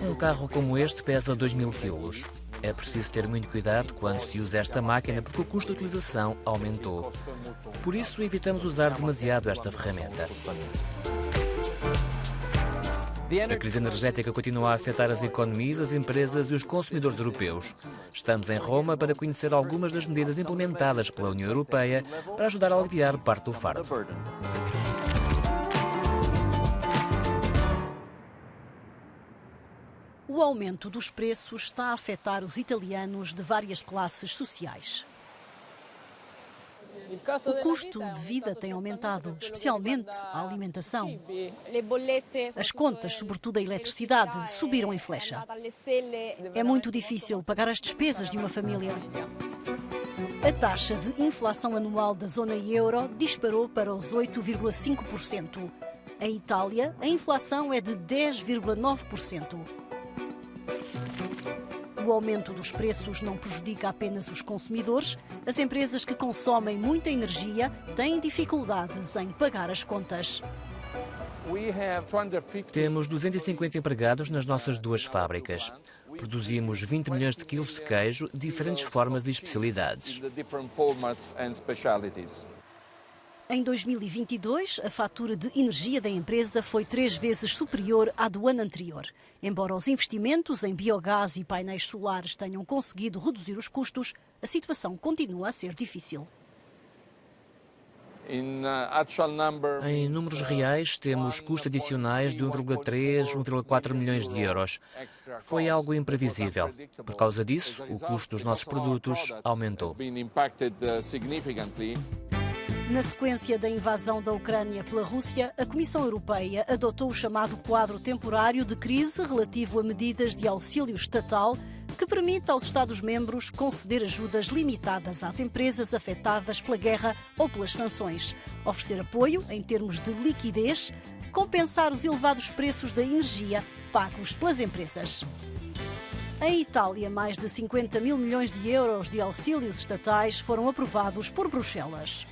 Um carro como este pesa 2.000 quilos. É preciso ter muito cuidado quando se usa esta máquina porque o custo de utilização aumentou. Por isso, evitamos usar demasiado esta ferramenta. A crise energética continua a afetar as economias, as empresas e os consumidores europeus. Estamos em Roma para conhecer algumas das medidas implementadas pela União Europeia para ajudar a aliviar parte do fardo. O aumento dos preços está a afetar os italianos de várias classes sociais. O custo de vida tem aumentado, especialmente a alimentação. As contas, sobretudo a eletricidade, subiram em flecha. É muito difícil pagar as despesas de uma família. A taxa de inflação anual da zona euro disparou para os 8,5%. Em Itália, a inflação é de 10,9%. O aumento dos preços não prejudica apenas os consumidores. As empresas que consomem muita energia têm dificuldades em pagar as contas. Temos 250 empregados nas nossas duas fábricas. Produzimos 20 milhões de quilos de queijo, diferentes formas e especialidades. Em 2022, a fatura de energia da empresa foi 3 vezes superior à do ano anterior. Embora os investimentos em biogás e painéis solares tenham conseguido reduzir os custos, a situação continua a ser difícil. Em números reais, temos custos adicionais de 1,3, 1,4 milhões de euros. Foi algo imprevisível. Por causa disso, o custo dos nossos produtos aumentou. Na sequência da invasão da Ucrânia pela Rússia, a Comissão Europeia adotou o chamado quadro temporário de crise relativo a medidas de auxílio estatal que permite aos Estados-membros conceder ajudas limitadas às empresas afetadas pela guerra ou pelas sanções, oferecer apoio em termos de liquidez, compensar os elevados preços da energia pagos pelas empresas. Em Itália, mais de 50 mil milhões de euros de auxílios estatais foram aprovados por Bruxelas.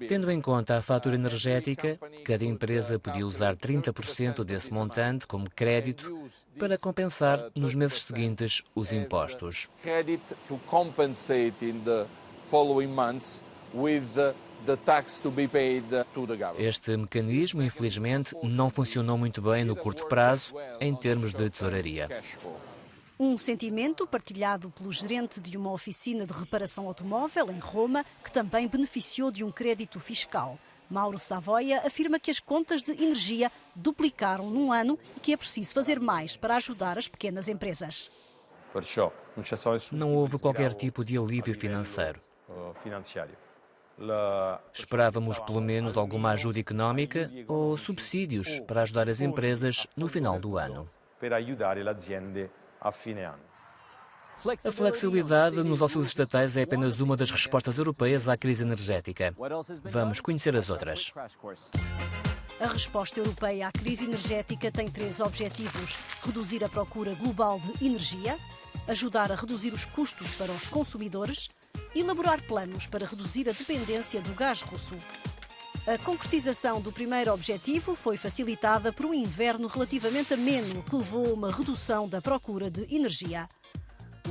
Tendo em conta a fatura energética, cada empresa podia usar 30% desse montante como crédito para compensar nos meses seguintes os impostos. Este mecanismo, infelizmente, não funcionou muito bem no curto prazo em termos de tesouraria. Um sentimento partilhado pelo gerente de uma oficina de reparação automóvel em Roma, que também beneficiou de um crédito fiscal. Mauro Savoia afirma que as contas de energia duplicaram num ano e que é preciso fazer mais para ajudar as pequenas empresas. Não houve qualquer tipo de alívio financeiro. Esperávamos pelo menos alguma ajuda económica ou subsídios para ajudar as empresas no final do ano. A flexibilidade nos auxílios estatais é apenas uma das respostas europeias à crise energética. Vamos conhecer as outras. A resposta europeia à crise energética tem 3 objetivos: reduzir a procura global de energia, ajudar a reduzir os custos para os consumidores e elaborar planos para reduzir a dependência do gás russo. A concretização do primeiro objetivo foi facilitada por um inverno relativamente ameno que levou a uma redução da procura de energia.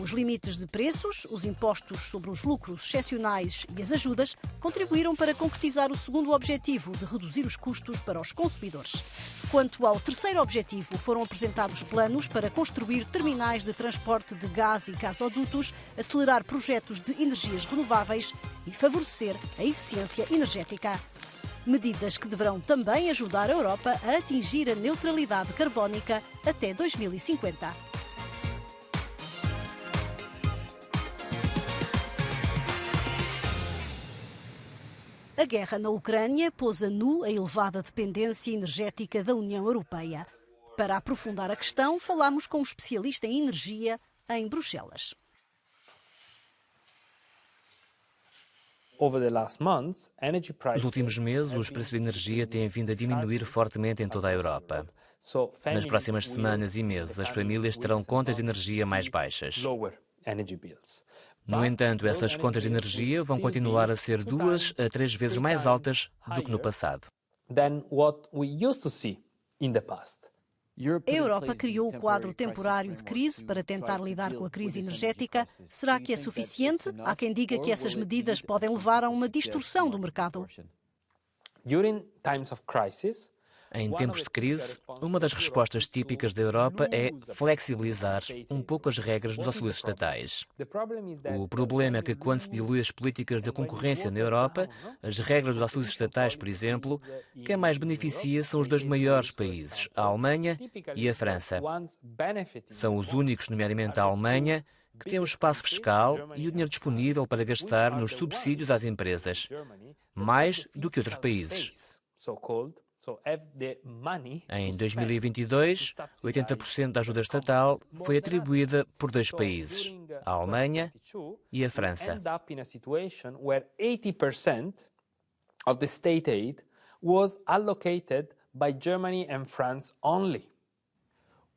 Os limites de preços, os impostos sobre os lucros excepcionais e as ajudas contribuíram para concretizar o segundo objetivo de reduzir os custos para os consumidores. Quanto ao terceiro objetivo, foram apresentados planos para construir terminais de transporte de gás e gasodutos, acelerar projetos de energias renováveis e favorecer a eficiência energética. Medidas que deverão também ajudar a Europa a atingir a neutralidade carbónica até 2050. A guerra na Ucrânia pôs a nu a elevada dependência energética da União Europeia. Para aprofundar a questão, falamos com um especialista em energia em Bruxelas. Nos últimos meses, os preços de energia têm vindo a diminuir fortemente em toda a Europa. Nas próximas semanas e meses, as famílias terão contas de energia mais baixas. No entanto, essas contas de energia vão continuar a ser 2 a 3 vezes mais altas do que no passado. A Europa criou o quadro temporário de crise para tentar lidar com a crise energética. Será que é suficiente? Há quem diga que essas medidas podem levar a uma distorção do mercado. Em tempos de crise, uma das respostas típicas da Europa é flexibilizar um pouco as regras dos auxílios estatais. O problema é que, quando se dilui as políticas da concorrência na Europa, as regras dos auxílios estatais, por exemplo, quem mais beneficia são os 2 maiores países, a Alemanha e a França. São os únicos, nomeadamente a Alemanha, que têm o espaço fiscal e o dinheiro disponível para gastar nos subsídios às empresas, mais do que outros países. Em 2022, 80% da ajuda estatal foi atribuída por 2 países, a Alemanha e a França.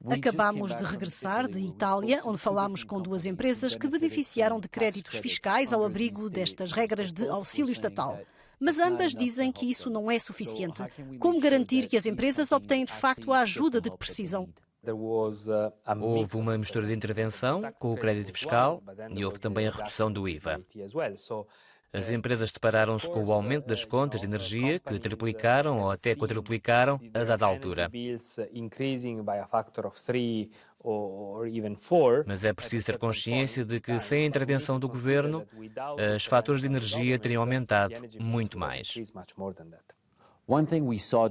Acabámos de regressar de Itália, onde falámos com 2 empresas que beneficiaram de créditos fiscais ao abrigo destas regras de auxílio estatal. Mas ambas dizem que isso não é suficiente. Como garantir que as empresas obtêm de facto a ajuda de que precisam? Houve uma mistura de intervenção com o crédito fiscal e houve também a redução do IVA. As empresas depararam-se com o aumento das contas de energia, que triplicaram ou até quadruplicaram a dada altura. Mas é preciso ter consciência de que, sem a intervenção do governo, os fatores de energia teriam aumentado muito mais.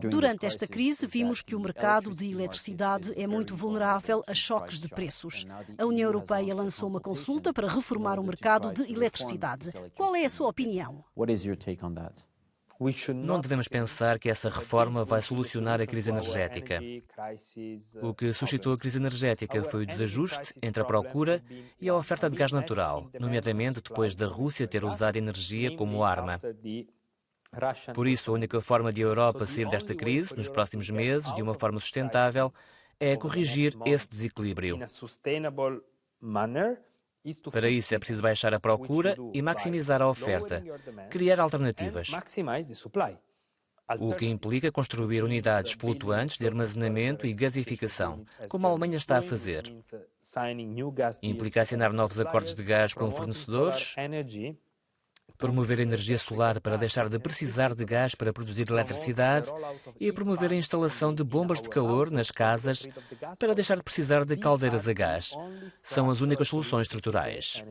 Durante esta crise, vimos que o mercado de eletricidade é muito vulnerável a choques de preços. A União Europeia lançou uma consulta para reformar o mercado de eletricidade. Qual é a sua opinião? Não devemos pensar que essa reforma vai solucionar a crise energética. O que suscitou a crise energética foi o desajuste entre a procura e a oferta de gás natural, nomeadamente depois da Rússia ter usado energia como arma. Por isso, a única forma de a Europa sair desta crise, nos próximos meses, de uma forma sustentável, é corrigir esse desequilíbrio. Para isso é preciso baixar a procura e maximizar a oferta, criar alternativas, o que implica construir unidades flutuantes de armazenamento e gasificação, como a Alemanha está a fazer. Implica assinar novos acordos de gás com fornecedores, promover a energia solar para deixar de precisar de gás para produzir eletricidade e promover a instalação de bombas de calor nas casas para deixar de precisar de caldeiras a gás. São as únicas soluções estruturais.